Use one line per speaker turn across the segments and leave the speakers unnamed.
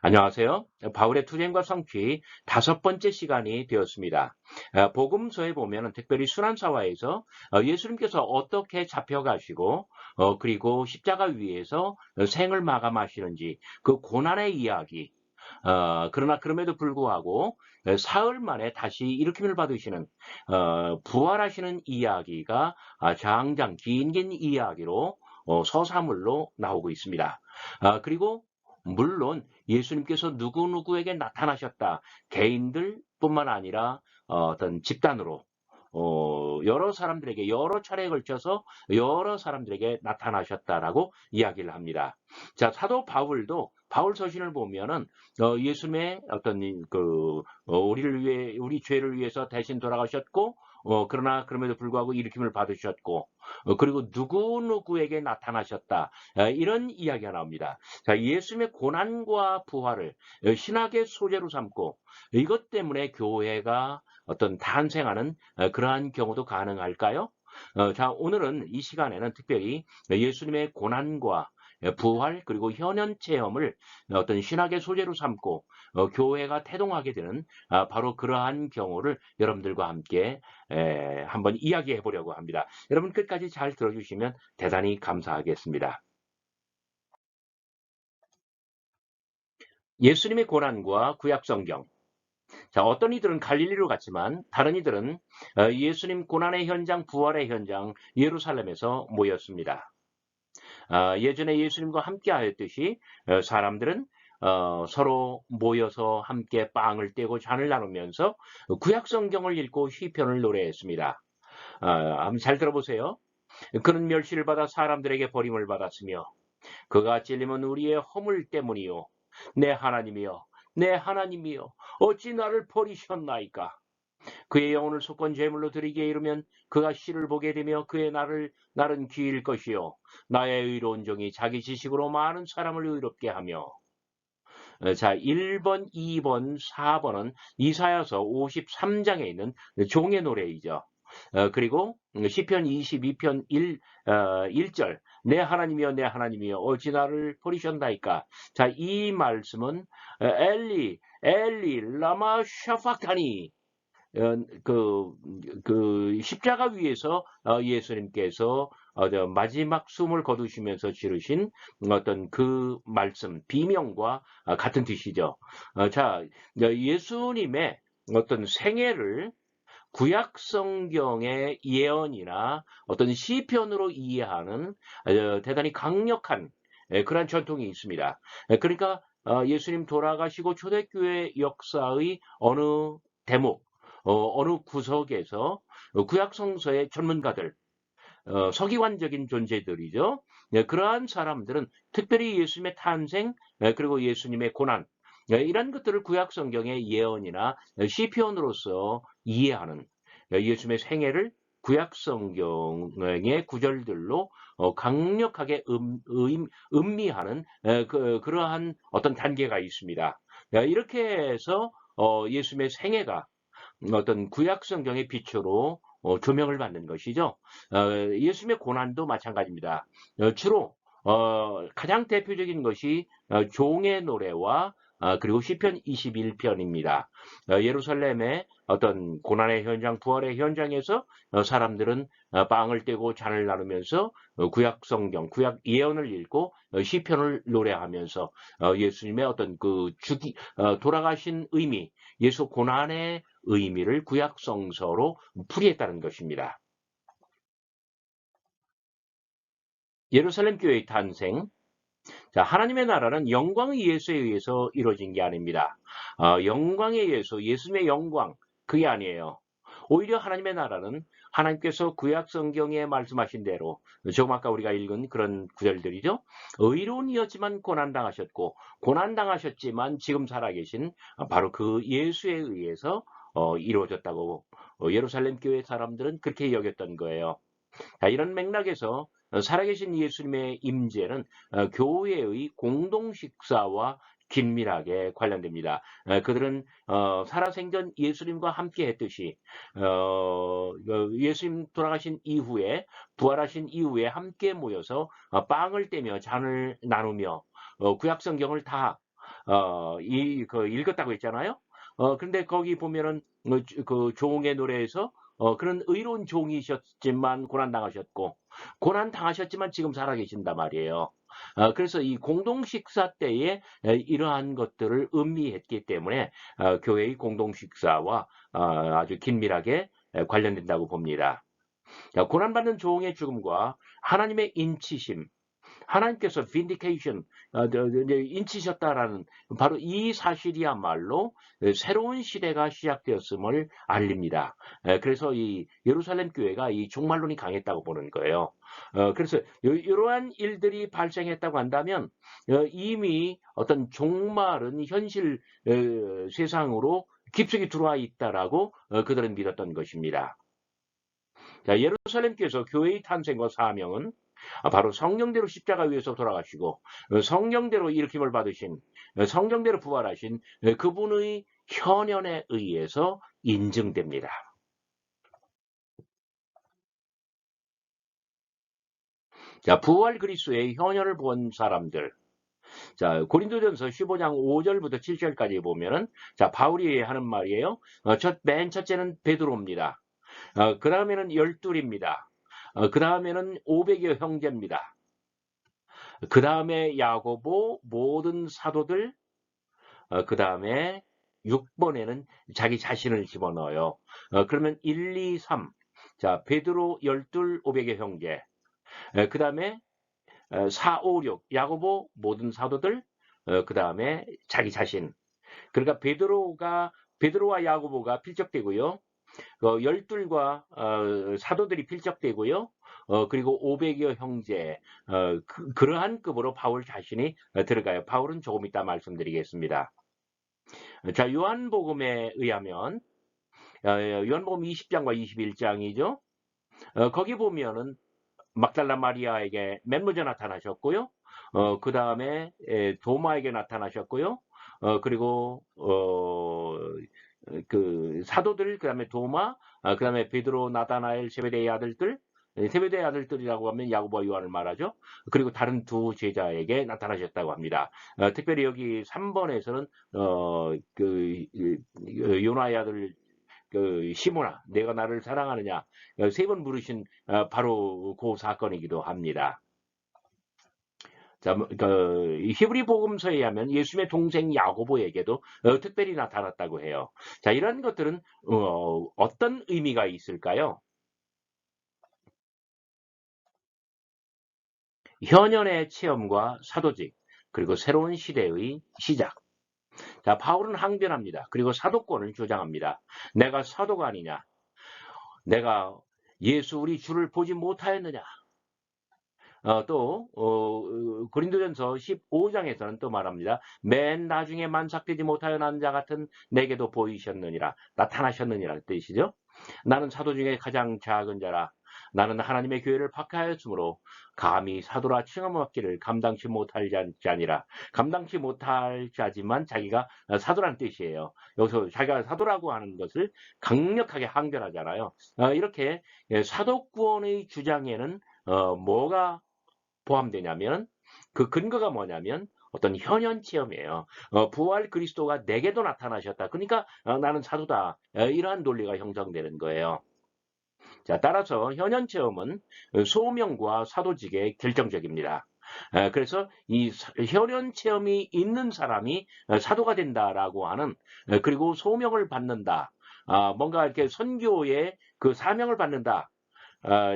안녕하세요. 바울의 투쟁과 성취 5번째 시간이 되었습니다. 복음서에 보면 특별히 순환사화에서 예수님께서 어떻게 잡혀가시고 그리고 십자가 위에서 생을 마감하시는지 그 고난의 이야기, 그러나 그럼에도 불구하고 사흘 만에 다시 일으킴을 받으시는 부활하시는 이야기가 장장 긴 이야기로 서사물로 나오고 있습니다. 그리고 물론 예수님께서 누구누구에게 나타나셨다. 개인들뿐만 아니라 어떤 집단으로 여러 사람들에게 여러 차례에 걸쳐서 여러 사람들에게 나타나셨다라고 이야기를 합니다. 자, 사도 바울도 바울 서신을 보면은 예수님의 어떤 우리를 위해 우리 죄를 위해서 대신 돌아가셨고 그러나 그럼에도 불구하고 일으킴을 받으셨고 그리고 누구누구에게 나타나셨다. 이런 이야기가 나옵니다. 자, 예수님의 고난과 부활을 신학의 소재로 삼고 이것 때문에 교회가 어떤 탄생하는 그러한 경우도 가능할까요? 자, 오늘은 이 시간에는 특별히 예수님의 고난과 부활 그리고 현현 체험을 어떤 신학의 소재로 삼고 교회가 태동하게 되는 바로 그러한 경우를 여러분들과 함께 한번 이야기해 보려고 합니다. 여러분 끝까지 잘 들어주시면 대단히 감사하겠습니다. 예수님의 고난과 구약 성경. 자, 어떤 이들은 갈릴리로 갔지만 다른 이들은 예수님 고난의 현장, 부활의 현장 예루살렘에서 모였습니다. 예전에 예수님과 함께 하였듯이 사람들은 서로 모여서 함께 빵을 떼고 잔을 나누면서 구약 성경을 읽고 시편을 노래했습니다. 한번 잘 들어보세요. 그는 멸시를 받아 사람들에게 버림을 받았으며 그가 찔림은 우리의 허물 때문이요 내 하나님이여 내 하나님이여 어찌 나를 버리셨나이까. 그의 영혼을 속건 제물로 드리기에 이르면 그가 씨를 보게 되며 그의 날은 귀일 것이요 나의 의로운 종이 자기 지식으로 많은 사람을 의롭게 하며. 자, 1번, 2번, 4번은 이사야서 53장에 있는 종의 노래이죠. 그리고 시편 22편 1절 내 하나님이여 내 하나님이여 어찌 나를 버리셨나이까. 자, 이 말씀은 엘리 엘리 라마 샤파타니 그 십자가 위에서 예수님께서 마지막 숨을 거두시면서 지르신 어떤 그 말씀, 비명과 같은 뜻이죠. 자, 예수님의 어떤 생애를 구약 성경의 예언이나 어떤 시편으로 이해하는 대단히 강력한 그러한 전통이 있습니다. 그러니까 예수님 돌아가시고 초대교회 역사의 어느 대목, 어느 구석에서 구약 성서의 전문가들, 서기관적인 존재들이죠. 그러한 사람들은 특별히 예수님의 탄생 그리고 예수님의 고난 이런 것들을 구약 성경의 예언이나 시편으로서 이해하는 예수님의 생애를 구약 성경의 구절들로 강력하게 음미하는 그러한 어떤 단계가 있습니다. 이렇게 해서 예수님의 생애가 어떤 구약 성경의 빛으로 조명을 받는 것이죠. 예수님의 고난도 마찬가지입니다. 주로 가장 대표적인 것이 종의 노래와 그리고 시편 21편입니다. 예루살렘의 어떤 고난의 현장, 부활의 현장에서 사람들은 빵을 떼고 잔을 나누면서 구약 성경, 구약 예언을 읽고 시편을 노래하면서 예수님의 어떤 돌아가신 의미, 예수 고난의 의미를 구약 성서로 풀이했다는 것입니다. 예루살렘 교회의 탄생. 자, 하나님의 나라는 영광의 예수에 의해서 이루어진 게 아닙니다. 영광의 예수, 예수님의 영광, 그게 아니에요. 오히려 하나님의 나라는 하나님께서 구약 성경에 말씀하신 대로 조금 아까 우리가 읽은 그런 구절들이죠. 의로운 이었지만 고난당하셨고 고난당하셨지만 지금 살아계신 바로 그 예수에 의해서 이루어졌다고 예루살렘 교회 사람들은 그렇게 여겼던 거예요. 자, 이런 맥락에서 살아계신 예수님의 임재는 교회의 공동 식사와 긴밀하게 관련됩니다. 그들은 살아생전 예수님과 함께 했듯이 예수님 돌아가신 이후에 부활하신 이후에 함께 모여서 빵을 떼며 잔을 나누며 구약 성경을 다 읽었다고 했잖아요. 그런데 거기 보면은 그 종의 노래에서 그런 의로운 종이셨지만 고난당하셨고, 고난당하셨지만 지금 살아계신단 말이에요. 그래서 이 공동식사 때에 이러한 것들을 음미했기 때문에 교회의 공동식사와 아주 긴밀하게 관련된다고 봅니다. 자, 고난받는 종의 죽음과 하나님의 인치심, 하나님께서 vindication, 이제 인치셨다라는 바로 이 사실이야말로 새로운 시대가 시작되었음을 알립니다. 그래서 이 예루살렘 교회가 이 종말론이 강했다고 보는 거예요. 그래서 이러한 일들이 발생했다고 한다면 이미 어떤 종말은 현실 세상으로 깊숙이 들어와 있다라고 그들은 믿었던 것입니다. 자, 예루살렘 교회에서 교회의 탄생과 사명은 바로 성령대로 십자가 위에서 돌아가시고 성령대로 일으킴을 받으신 성령대로 부활하신 그분의 현현에 의해서 인증됩니다. 자, 부활 그리스도의 현현을 본 사람들. 자, 고린도전서 15장 5절부터 7절까지 보면은 자, 바울이 하는 말이에요. 맨 첫째는 베드로입니다. 그 다음에는 열둘입니다. 그 다음에는 500여 형제입니다. 그 다음에 야고보, 모든 사도들, 그 다음에 6번에는 자기 자신을 집어넣어요. 그러면 1, 2, 3. 자, 베드로, 열둘, 500의 형제. 그 다음에 4, 5, 6. 야고보, 모든 사도들. 그 다음에 자기 자신. 그러니까 베드로와 야고보가 필적되고요. 열둘과 사도들이 필적되고요. 그리고 500여 형제, 그러한 급으로 바울 자신이 들어가요. 바울은 조금 이따 말씀드리겠습니다. 자, 요한복음에 의하면, 요한복음 20장과 21장이죠. 거기 보면은 막달라 마리아에게 맨 먼저 나타나셨고요. 그 다음에 도마에게 나타나셨고요. 그리고 그 사도들, 그 다음에 도마, 그 다음에 베드로, 나다나엘, 세베대의 아들들, 세베대의 아들들이라고 하면 야고보와 요한을 말하죠. 그리고 다른 두 제자에게 나타나셨다고 합니다. 특별히 여기 3번에서는 요나의 아들 시몬아, 내가 나를 사랑하느냐, 세 번 물으신 바로 그 사건이기도 합니다. 자, 히브리 복음서에 의하면 예수님의 동생 야고보에게도 특별히 나타났다고 해요. 자, 이런 것들은 어떤 의미가 있을까요? 현현의 체험과 사도직, 그리고 새로운 시대의 시작. 자, 바울은 항변합니다. 그리고 사도권을 주장합니다. 내가 사도가 아니냐? 내가 예수 우리 주를 보지 못하였느냐? 또 고린도전서 15장에서는 또 말합니다. 맨 나중에 만삭되지 못하여 난 자 같은 내게도 보이셨느니라, 나타나셨느니라 뜻이죠. 나는 사도 중에 가장 작은 자라. 나는 하나님의 교회를 박해하였으므로 감히 사도라 칭함 얻기를 감당치 못할 자니라. 감당치 못할 자지만 자기가 사도란 뜻이에요. 여기서 자기가 사도라고 하는 것을 강력하게 항변하잖아요. 이렇게 사도권의 주장에는 뭐가 포함되냐면 그 근거가 뭐냐면 어떤 현현 체험이에요. 부활 그리스도가 내게도 나타나셨다. 그러니까 나는 사도다. 이러한 논리가 형성되는 거예요. 자, 따라서 현현 체험은 소명과 사도직에 결정적입니다. 그래서 이 현현 체험이 있는 사람이 사도가 된다라고 하는, 그리고 소명을 받는다. 뭔가 이렇게 선교의 그 사명을 받는다.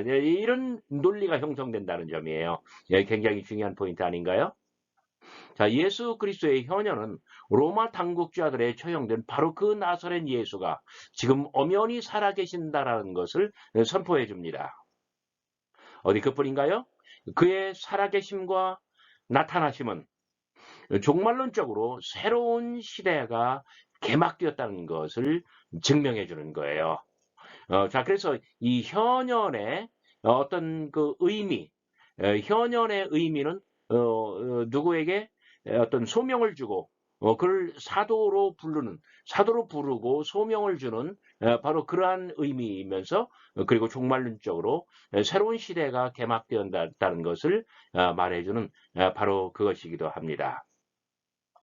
이런 논리가 형성된다는 점이에요. 굉장히 중요한 포인트 아닌가요? 자, 예수 그리스도의 현현은 로마 당국자들에 처형된 바로 그 나사렛 예수가 지금 엄연히 살아계신다라는 것을 선포해 줍니다. 어디 그뿐인가요? 그의 살아계심과 나타나심은 종말론적으로 새로운 시대가 개막되었다는 것을 증명해 주는 거예요. 자, 그래서 이 현현의 어떤 그 의미, 현현의 의미는 누구에게 어떤 소명을 주고 그를 사도로 부르고 소명을 주는 바로 그러한 의미이면서 그리고 종말론적으로 새로운 시대가 개막되었다는 것을 말해주는 바로 그것이기도 합니다.